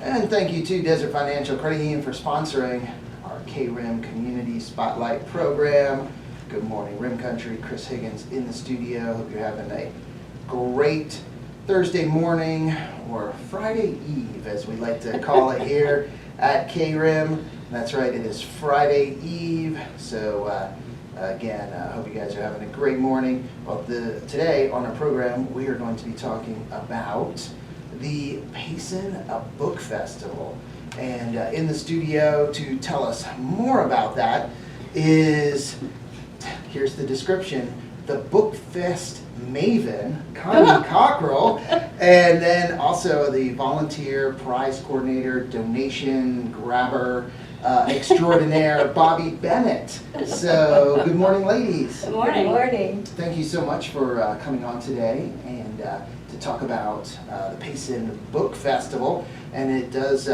And thank you to Desert Financial Credit Union for sponsoring our KRIM Community Spotlight program. Good morning, Rim Country. Chris Higgins in the studio. Hope you're having a great Thursday morning, or Friday Eve, as we like to call it here at KRIM. That's right, it is Friday Eve. So again, I hope you guys are having a great morning. Well, today on our program, we are going to be talking about the Payson Book Festival. And in the studio to tell us more about that is, here's the description, the Book Fest maven, Connie Cockrell, and then also the volunteer prize coordinator, donation grabber extraordinaire, Bobby Bennett. So, good morning, ladies. Good morning. Good morning. Thank you so much for coming on today and to talk about the Payson Book Festival. And it does,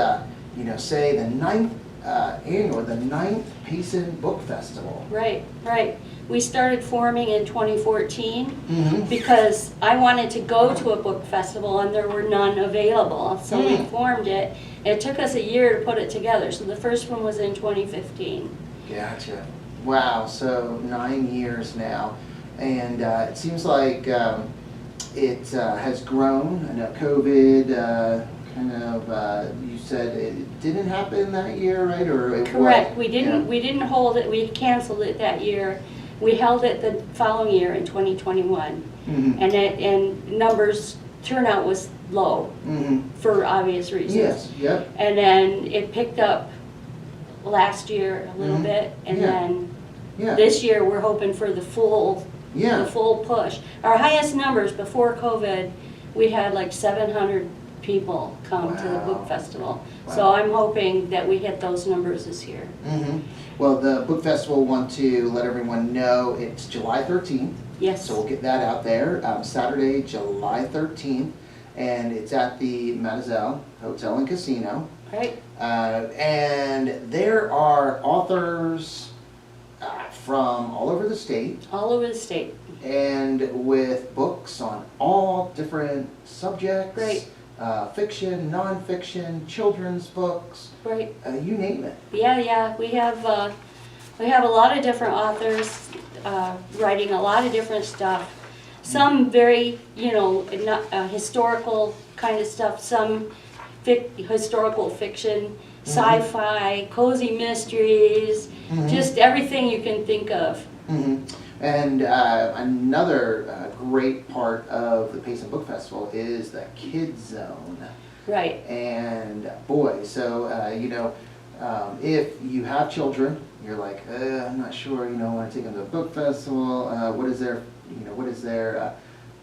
say the ninth Payson Book Festival. Right, right. We started forming in 2014 because I wanted to go to a book festival and there were none available. So we formed it. It took us a year to put it together. So the first one was in 2015. Gotcha. Wow, so 9 years now. And it seems like it has grown. I know COVID you said it didn't happen that year, right? Or correct. We didn't hold it. We canceled it that year. We held it the following year in 2021, and turnout was low for obvious reasons. Yes. Yep. And then it picked up last year a little bit, and then this year we're hoping for the full push. Our highest numbers before COVID, we had like 700 people come to the book festival. Wow. So I'm hoping that we hit those numbers this year. Well, the book festival, want to let everyone know it's July 13th. Yes. So we'll get that out there. Saturday, July 13th, and it's at the Mazatzal Hotel and Casino. Right. And there are authors from all over the state. All over the state. And with books on all different subjects. Right. Fiction, nonfiction, children's books. Right. You name it. Yeah. We have a lot of different authors writing a lot of different stuff. Some very, historical kind of stuff. Some historical fiction, sci-fi, cozy mysteries, just everything you can think of. And another great part of the Payson Book Festival is the Kids Zone. Right. And boy, so if you have children, you're like, I'm not sure, I want to take them to a book festival. What is there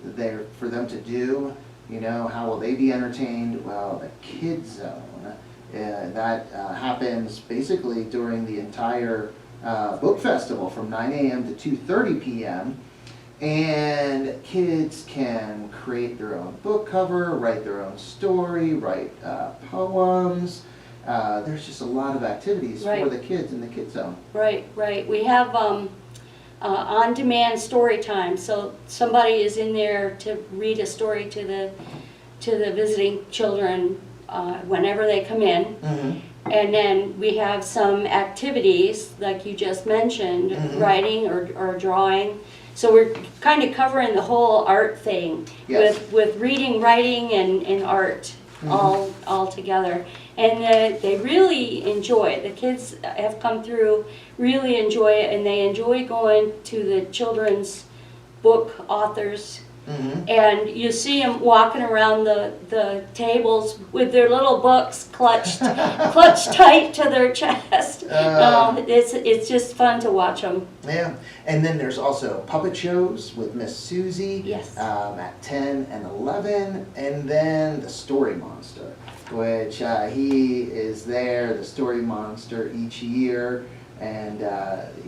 there for them to do? How will they be entertained? Well, the Kids Zone, that happens basically during the entire book festival from 9 a.m. to 2:30 p.m. And kids can create their own book cover, write their own story, write poems. There's just a lot of activities for the kids in the Kids Zone. Right. We have on-demand story time, so somebody is in there to read a story to the visiting children whenever they come in. And then we have some activities, like you just mentioned, writing or drawing. So we're kind of covering the whole art thing with reading, writing, and art all together. And they really enjoy it. The kids have come through, really enjoy it, and they enjoy going to the children's book authors. And you see them walking around the tables with their little books clutched tight to their chest. It's just fun to watch them. Yeah, and then there's also puppet shows with Miss Susie at 10 and 11, and then the Story Monster, which he is there, the Story Monster, each year, and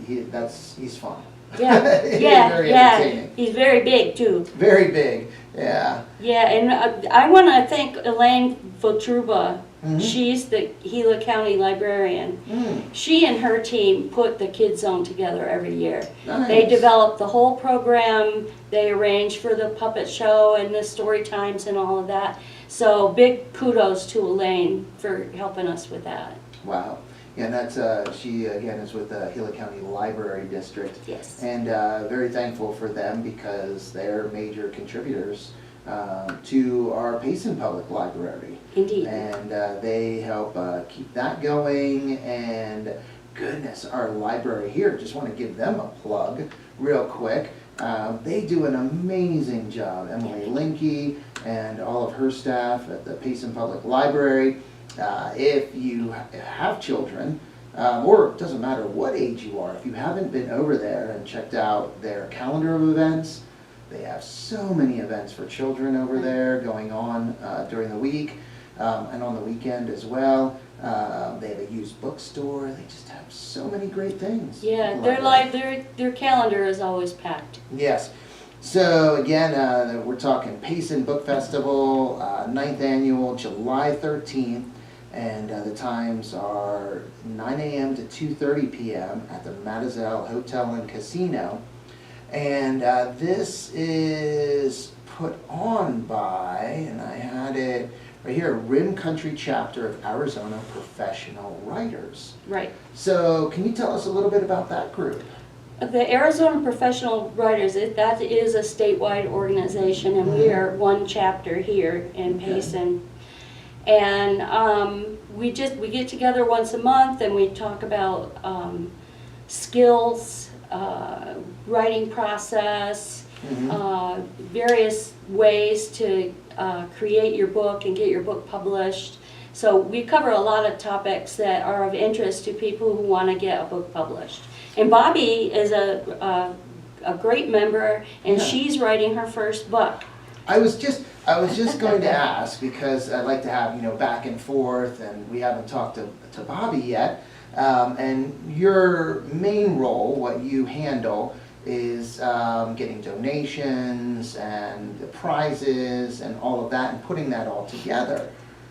he's fun. Yeah. He's very big too. Very big, yeah. Yeah, and I want to thank Elaine Votruba She's the Gila County librarian. Mm. She and her team put the Kids Zone together every year. Nice. They develop the whole program, they arrange for the puppet show and the story times and all of that. So big kudos to Elaine for helping us with that. Wow. Yeah, and that's, she again is with the Gila County Library District. Yes. And very thankful for them because they're major contributors to our Payson Public Library. Indeed. And they help keep that going. And goodness, our library here, just want to give them a plug real quick. They do an amazing job. Emily Linke and all of her staff at the Payson Public Library. If you have children, or it doesn't matter what age you are, if you haven't been over there and checked out their calendar of events, they have so many events for children over there going on during the week and on the weekend as well. They have a used bookstore. They just have so many great things. Yeah, their calendar is always packed. Yes. So again, we're talking Payson Book Festival, 9th annual, July 13th. And the times are 9 a.m. to 2:30 p.m. at the Mazatzal Hotel and Casino. And this is put on by, and I had it right here, KRIM Country Chapter of Arizona Professional Writers. Right. So can you tell us a little bit about that group? The Arizona Professional Writers, that is a statewide organization, and we are one chapter here in Payson. And we get together once a month and we talk about skills, writing process, various ways to create your book and get your book published. So we cover a lot of topics that are of interest to people who want to get a book published. And Bobby is a great member, and she's writing her first book. I was just going to ask, because I'd like to have, back and forth, and we haven't talked to Bobby yet. And your main role, what you handle, is getting donations and the prizes and all of that and putting that all together.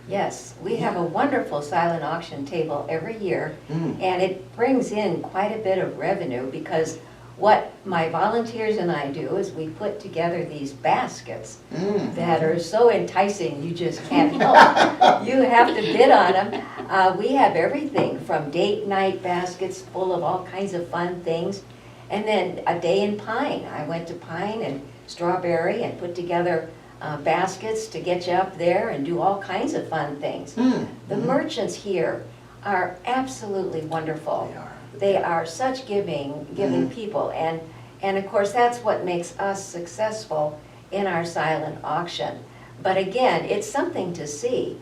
Yes, we have a wonderful silent auction table every year, and it brings in quite a bit of revenue because what my volunteers and I do is we put together these baskets that are so enticing you just can't help. You have to bid on them. We have everything from date night baskets full of all kinds of fun things, and then a day in Pine. I went to Pine and Strawberry and put together baskets to get you up there and do all kinds of fun things. The merchants here are absolutely wonderful. They are. They are such giving people, and of course that's what makes us successful in our silent auction. But again, it's something to see.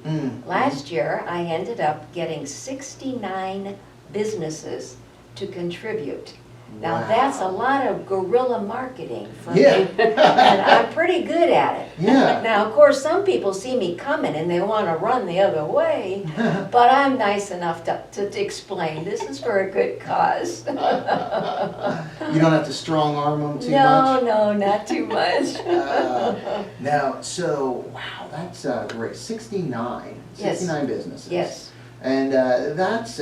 Last year I ended up getting 69 businesses to contribute. Now that's a lot of guerrilla marketing for me, and I'm pretty good at it. Now of course some people see me coming and they want to run the other way, but I'm nice enough to explain this is for a good cause. You don't have to strong arm them too much? much? No, not too much. Now, so, wow, that's great. 69 businesses. Yes. And that's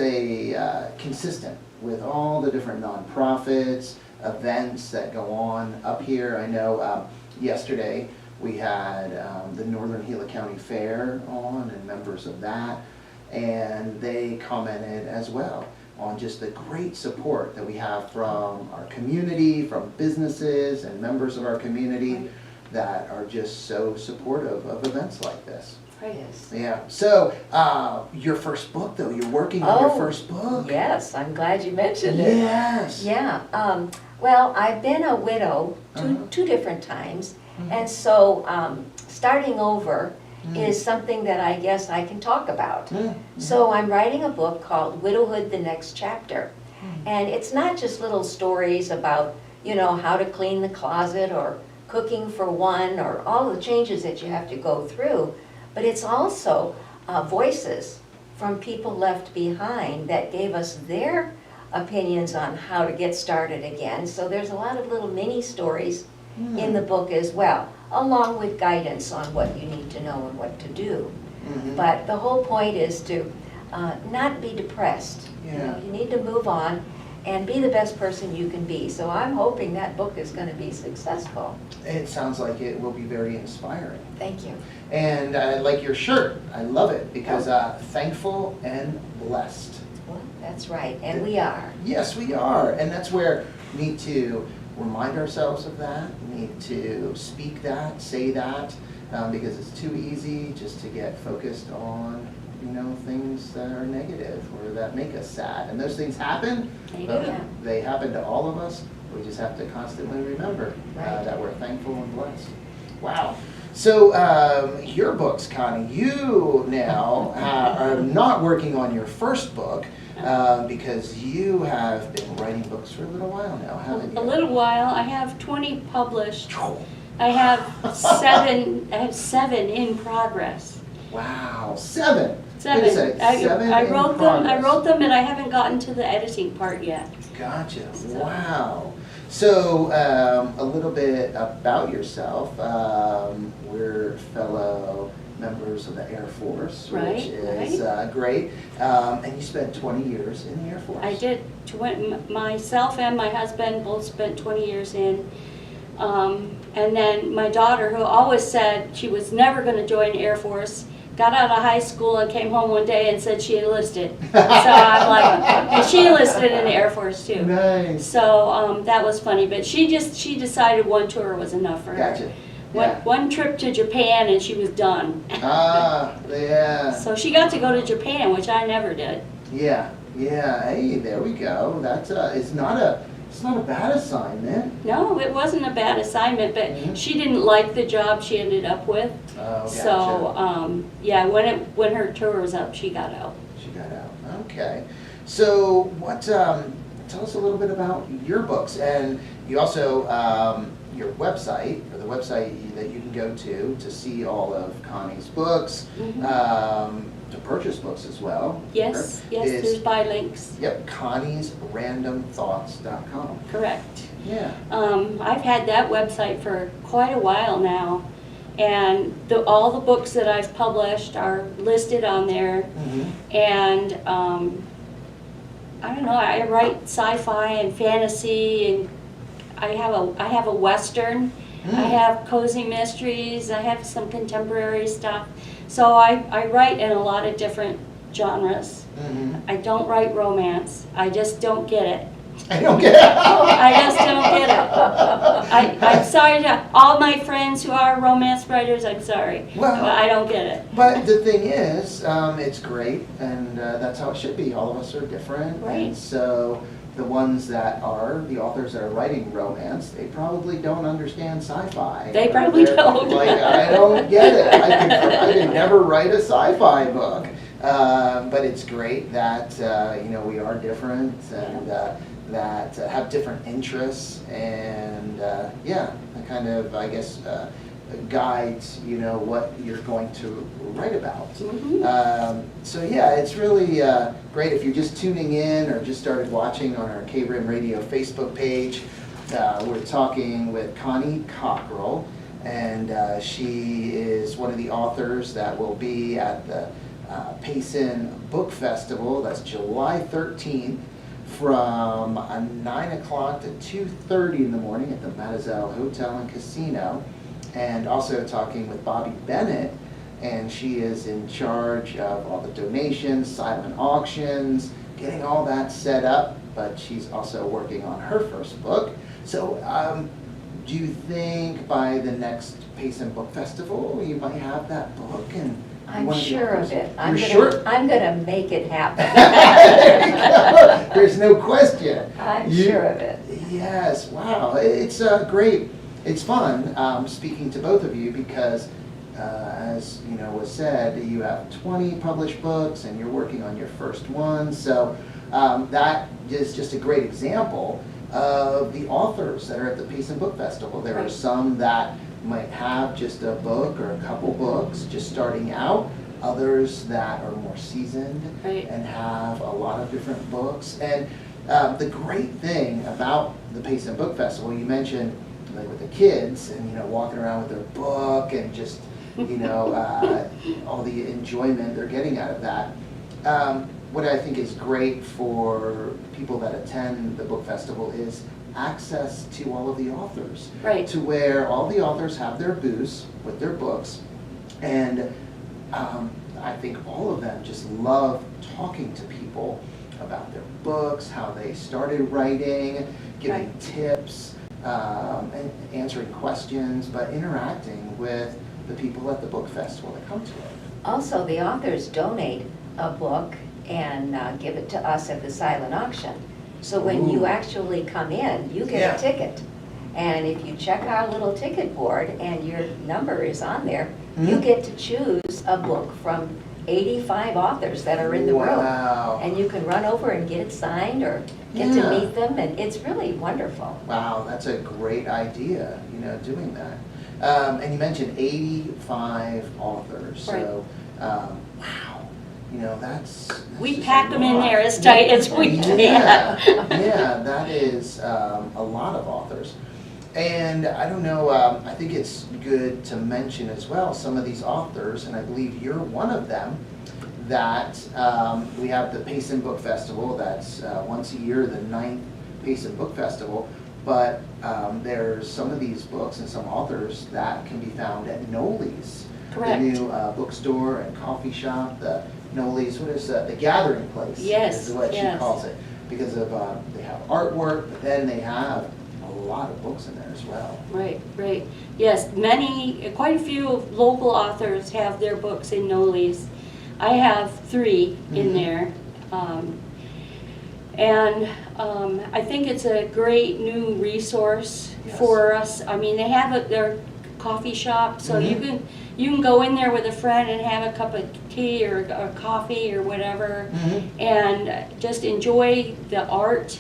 consistent with all the different nonprofits, events that go on up here. I know yesterday we had the Northern Gila County Fair on and members of that, and they commented as well on just the great support that we have from our community, from businesses and members of our community that are just so supportive of events like this. Yes. Yeah. So, your first book, though, you're working on your first book. Yes, I'm glad you mentioned it. Yes. Yeah. Well, I've been a widow two different times, and so starting over is something that I guess I can talk about. So I'm writing a book called Widowhood: The Next Chapter, and it's not just little stories about how to clean the closet or cooking for one or all the changes that you have to go through. But it's also voices from people left behind that gave us their opinions on how to get started again. So there's a lot of little mini stories in the book as well, along with guidance on what you need to know and what to do. But the whole point is to not be depressed. You Yeah. know, you need to move on and be the best person you can be. So I'm hoping that book is going to be successful. It sounds like it will be very inspiring. Thank you. And I like your shirt. I love it because thankful and blessed. Well, that's right, and we are. Yes, we are. And that's where we need to remind ourselves of that. We need to speak that, say that, because it's too easy just to get focused on, you know, things that are negative or that make us sad. And those things happen. They but do. They happen to all of us. We just have to constantly remember Right. that we're thankful and blessed. Wow. So your books, Connie, you now are not working on your first book because you have been writing books for a little while now, haven't you? A little while. I have 20 published. I have 7. I have 7 in progress. Wow, 7. Seven. Wait a second, 7 I in wrote them. I progress. wrote them, and I haven't gotten to the editing part yet. Gotcha. Wow. So a little bit about yourself. We're fellow members of the Air Force, Right, which is great. And you spent 20 years in the Air Force. I did. Myself and my husband both spent 20 years in. And then my daughter, who always said she was never going to join the Air Force, got out of high school and came home one day and said she enlisted. So I'm like, and she enlisted in the Air Force too. Nice. So that was funny, but she decided one tour was enough for her. Gotcha. Yeah. One trip to Japan and she was done. Yeah. So she got to go to Japan, which I never did. Yeah. Hey, there we go. That's it's not a bad assignment. No, it wasn't a bad assignment, but Mhm. she didn't like the job she ended up with. Oh, gotcha. So yeah, when her tour was up, she got out. She got out. Okay. So what? Tell us a little bit about your books, and you also your website, or the website that you can go to see all of Connie's books, to purchase books as well. Yes, is- there's buy links. Yep, ConniesRandomThoughts.com. Correct. Yeah. I've had that website for quite a while now, and all the books that I've published are listed on there. And I don't know, I write sci-fi and fantasy, and I have a western, I have cozy mysteries, I have some contemporary stuff. So I write in a lot of different genres. I don't write romance. I just don't get it. I don't get it. I just don't get it. I'm sorry to all my friends who are romance writers, I'm sorry. Well, but I don't get it. But the thing is, it's great, and that's how it should be. All of us are different. Right. And so the ones that are, the authors that are writing romance, they probably don't understand sci-fi. They probably They're don't. Like, I don't get it. I could never write a sci-fi book. But it's great that, we are different, and that have different interests, and that kind of, I guess, guides, what you're going to write about. So yeah, it's really great. If you're just tuning in or just started watching on our KRIM Radio Facebook page, we're talking with Connie Cockrell, and she is one of the authors that will be at the Payson Book Festival. That's July 13th. From 9 o'clock to 2:30 in the morning at the Mazatzal Hotel Casino, and also talking with Bobby Bennett, and she is in charge of all the donations, silent auctions, getting all that set up, but she's also working on her first book. So do you think by the next Payson Book Festival you might have that book? And I'm sure of it. You're sure? I'm gonna make it happen. There you go. There's no question. I'm sure of it. Yes, wow. It's great. It's fun speaking to both of you because, as was said, you have 20 published books and you're working on your first one. So that is just a great example of the authors that are at the Payson Book Festival. There are some that might have just a book or a couple books just starting out, others that are more seasoned and have a lot of different books. And the great thing about the Payson Book Festival, you mentioned like with the kids and walking around with their book and just you know, all the enjoyment they're getting out of that. What I think is great for people that attend the book festival is access to all of the authors. Right. To where all the authors have their booths with their books, and I think all of them just love talking to people about their books, how they started writing, giving Right. tips, and answering questions, but interacting with the people at the book festival that come to it. Also, the authors donate a book and give it to us at the silent auction. So when Ooh. you actually come in, you get Yeah. a ticket. And if you check our little ticket board and your number is on there, you Mhm. get to choose a book from 85 authors that are in the room. Wow. And you can run over and get it signed or get Yeah. to meet them, and it's really wonderful. Wow, that's a great idea, you know, doing that. And you mentioned 85 authors, so, wow, you know, that's We just pack a them in lot. there as tight as we can. Yeah, that is a lot of authors. And I don't know, I think it's good to mention as well some of these authors, and I believe you're one of them, that we have the Payson Book Festival, that's once a year, the 9th Payson Book Festival, but there's some of these books and some authors that can be found at Noli's. Correct. The new bookstore and coffee shop, the Noli's, what is that, the gathering place? Yes, Is what yes. she calls it, because of, they have artwork, but then they have a lot of books in there as well. Right, right. Yes, quite a few local authors have their books in Noli's. I have 3 in Mhm. there. And I think it's a great new resource Yes. for us. I mean, they have their coffee shop, so Mhm. you can go in there with a friend and have a cup of tea or coffee or whatever, Mhm. and just enjoy the art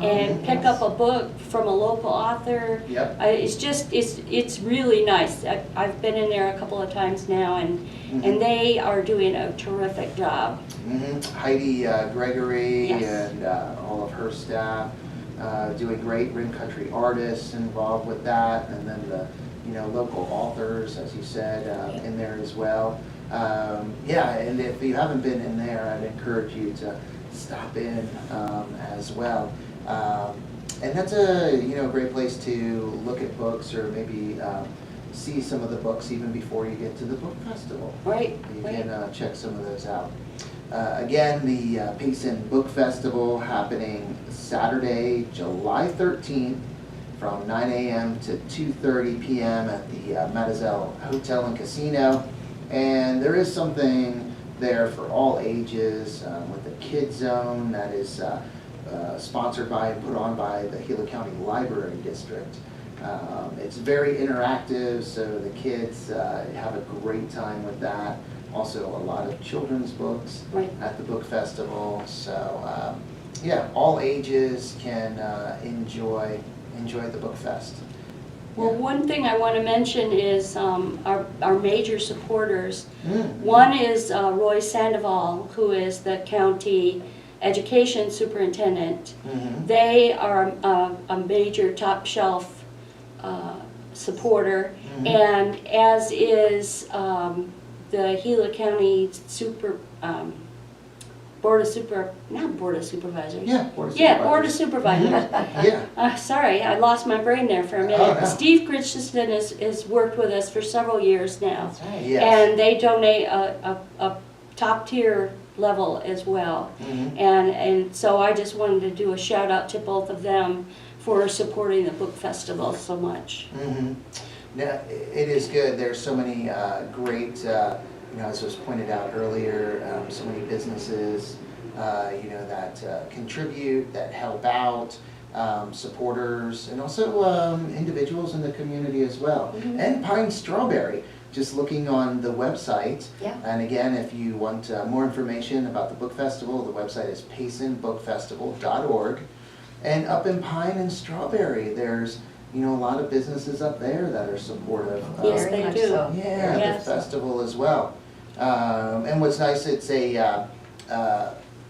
and Oh, pick yes. up a book from a local author. Yep. It's really nice. I've been in there a couple of times now, Mhm. and they are doing a terrific job. Heidi Gregory Yes. and all of her staff doing great. Rim Country artists involved with that, and then the local authors, as you said, in there as well. Yeah, and if you haven't been in there, I'd encourage you to stop in as well. And that's a great place to look at books, or maybe see some of the books even before you get to the book festival. Right, You right. can check some of those out. Again, the Payson Book Festival happening Saturday, July 13th from 9 a.m. to 2:30 p.m. at the Mazatzal Hotel and Casino. And there is something there for all ages with the Kids Zone that is sponsored by and put on by the Gila County Library District. It's very interactive, so the kids have a great time with that. Also, a lot of children's books Right. at the book festival. So, yeah, all ages can enjoy the book fest. Well, one thing I want to mention is our major supporters. Mm. One is Roy Sandoval, who is the county education superintendent. Mhm. They are a major top shelf supporter, Mhm. and as is the Gila County Board of Supervisors. Yeah, Board of Yeah, Board of Supervisors. Supervisors. Yeah. Sorry, I lost my brain there for a minute. Oh, no. Steve Christensen has worked with us for several years now. That's right. Yes. And they donate a top tier level as well. Mhm. And so I just wanted to do a shout out to both of them for supporting the book festival so much. Mhm. Now, it is good. There's so many great, as was pointed out earlier, so many businesses, that contribute, that help out, supporters, and also individuals in the community as well. Mhm. And Pine Strawberry, just looking on the website. Yeah. And again, if you want more information about the book festival, the website is paysonbookfestival.org. And up in Pine and Strawberry, there's a lot of businesses up there that are supportive of Yes, Very they much do. so. the Yes. festival as well. And what's nice, it's a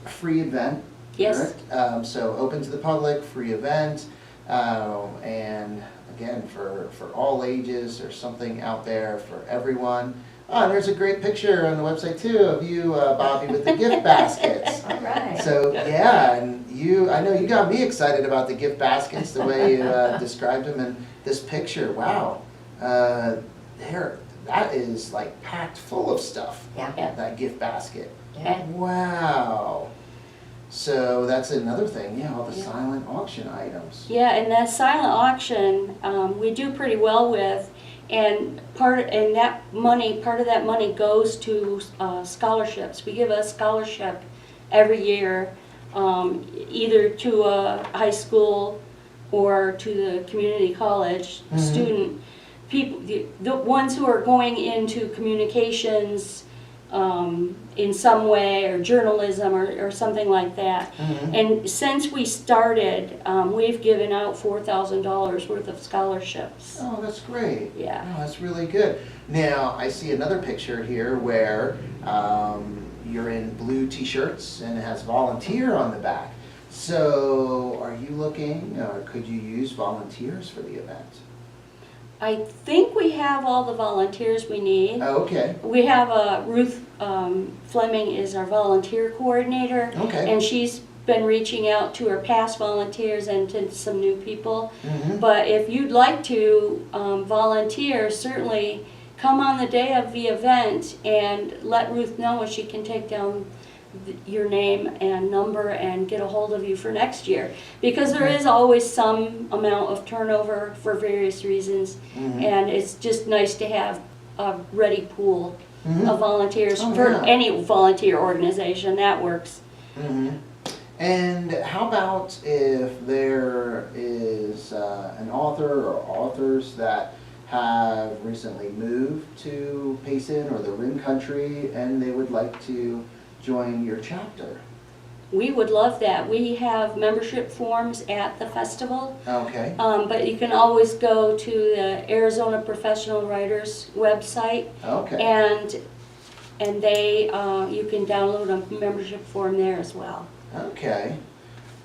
free event. Yes. Correct? So open to the public, free event, and again, for all ages. There's something out there for everyone. Oh, and there's a great picture on the website too of you, Bobby, with the gift baskets. All right. So yeah, and I know you got me excited about the gift baskets, the way you described them in this picture. Wow, that is like packed full of stuff. Yeah. That gift basket. Yeah. Wow. So that's another thing, yeah, all the silent auction items. Yeah, and that silent auction, we do pretty well with, and part of that money goes to scholarships. We give a scholarship every year, either to a high school or to the community college student. People, the ones who are going into communications in some way, or journalism, or something like that. And since we started, we've given out $4,000 worth of scholarships. Oh, that's great. Yeah. Oh, that's really good. Now, I see another picture here where you're in blue t-shirts and it has volunteer on the back. So are you looking, or could you use volunteers for the event? I think we have all the volunteers we need. Oh, okay. We have Ruth Fleming is our volunteer coordinator. Okay. And she's been reaching out to her past volunteers and to some new people. But if you'd like to volunteer, certainly come on the day of the event and let Ruth know, if she can take down your name and number and get a hold of you for next year, because there is always some amount of turnover for various reasons, and it's just nice to have a ready pool of volunteers for any volunteer organization. That works. And how about if there is an author or authors that have recently moved to Payson or the Rim Country and they would like to join your chapter? We would love that. We have membership forms at the festival. Okay. But you can always go to the Arizona Professional Writers website. Okay. And they you can download a membership form there as well. Okay.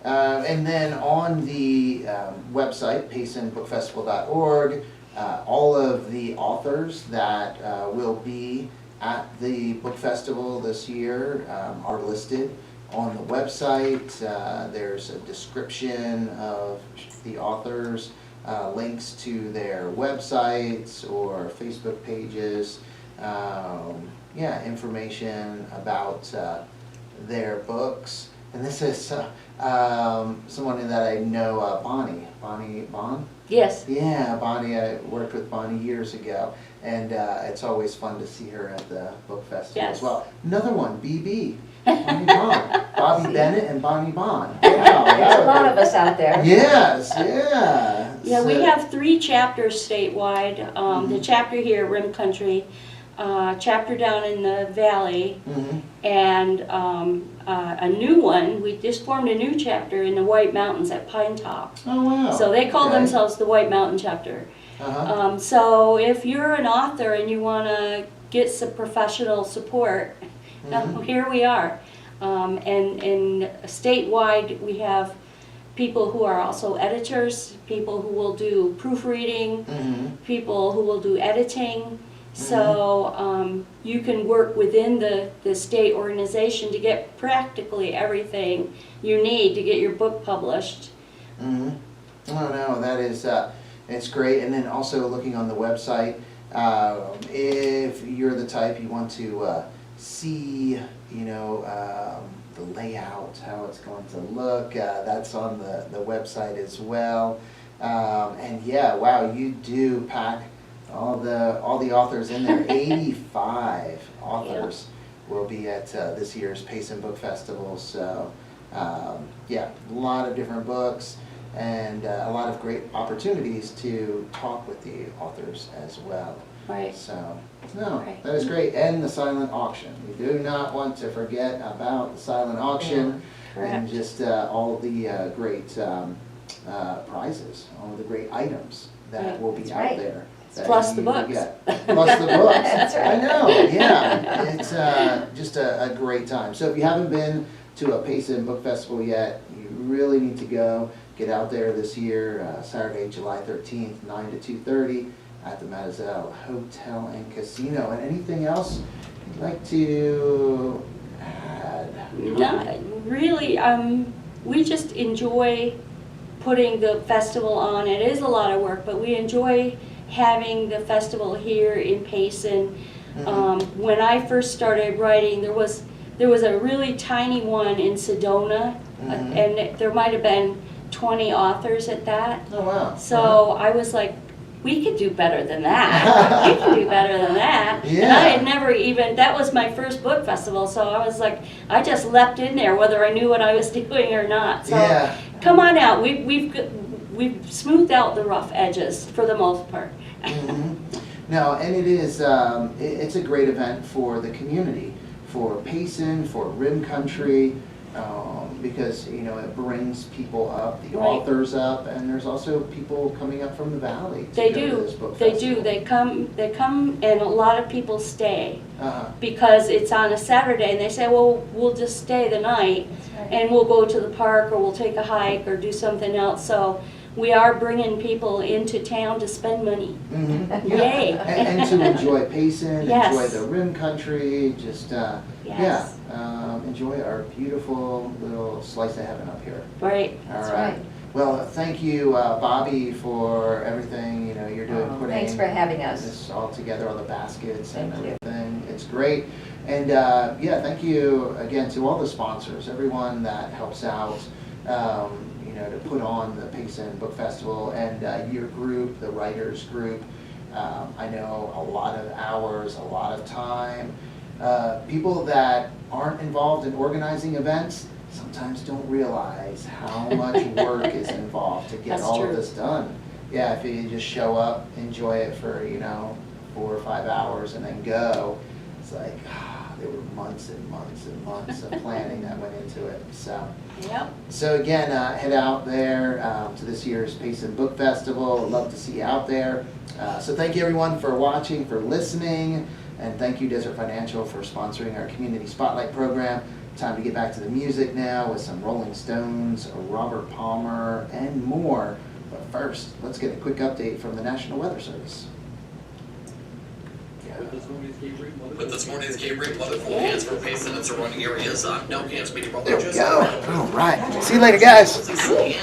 And then on the website, paysonbookfestival.org, all of the authors that will be at the book festival this year are listed on the website. There's a description of the authors, links to their websites or Facebook pages, information about their books. And this is someone that I know, Bonnie Bond. Yes. Yeah, Bonnie, I worked with Bonnie years ago, and it's always fun to see her at the book festival as well. Another one, BB, Bonnie Bond, Bobby Bennett and Bonnie Bond. Wow, There's a lot of us out there. Yes, yeah. Yeah, we have 3 chapters statewide. The chapter here, Rim Country, chapter down in the valley, and a new one. We just formed a new chapter in the White Mountains at Pine Top. Oh, wow. So they call themselves the White Mountain chapter. So if you're an author and you want to get some professional support, here we are. And statewide, we have people who are also editors, people who will do proofreading, people who will do editing. So you can work within the state organization to get practically everything you need to get your book published. Oh no, that is it's great. And then also looking on the website, if you're the type you want to see, the layout, how it's going to look, that's on the website as well. And yeah, wow, you do pack all the authors in there. 85 authors will be at this year's Payson Book Festival. So a lot of different books and a lot of great opportunities to talk with the authors as well. Right. So, no, that is great. And the silent auction. We do not want to forget about the silent auction and just all the great prizes, all the great items that will be out there. Plus the books. Plus the books. That's right. I know, yeah. It's just a great time. So if you haven't been to a Payson Book Festival yet, you really need to go. get out there this year, Saturday, July 13th, 9 to 2:30 at the Mazatzal Hotel and Casino. And anything else you'd like to add? Not really, we just enjoy putting the festival on. It is a lot of work, but we enjoy having the festival here in Payson. When I first started writing, there was a really tiny one in Sedona, and there might have been 20 authors at that. Oh, wow. So I was like, we could do better than that. We can do better than that. Yeah. And I had never even, that was my first book festival, so I was like, I just leapt in there whether I knew what I was doing or not. So Yeah. come on out. We've smoothed out the rough edges for the most part. No, and it is, it's a great event for the community, for Payson, for Rim Country, because, you know, it brings people up, the Right. authors up, and there's also people coming up from the valley to They go to do. this book They festival. do. They come, and a lot of people stay Uh-huh. because it's on a Saturday, and they say, well, we'll just stay the night, and we'll go to the park, or we'll take a hike, or do something else. So we are bringing people into town to spend money. Yay. And to enjoy Payson, Yes. enjoy the Rim Country, just, Yes. enjoy our beautiful little slice of heaven up here. Right. All That's right. right. Well, thank you, Bobby, for everything, you know, you're doing, Oh, putting thanks for having us. this all together, all the baskets and Thank you. everything. It's great. And, yeah, thank you again to all the sponsors, everyone that helps out, you know, to put on the Payson Book Festival, and your group, the writers group. I know a lot of hours, a lot of time. People that aren't involved in organizing events sometimes don't realize how much work is involved to get That's all true. of this done. Yeah, if you just show up, enjoy it for, you know, 4 or 5 hours and then go, it's like, there were months and months and months of planning that went into it, so. Yep. So again, head out there to this year's Payson Book Festival. I'd love to see you out there. So thank you everyone for watching, for listening, and thank you Desert Financial for sponsoring our Community Spotlight program. Time to get back to the music now with some Rolling Stones, Robert Palmer, and more. But first, let's get a quick update from the National Weather Service. With this morning's KRIM weather forecast for Payson and surrounding areas, no chance There we meteorologist. go. All right. See you later, guys.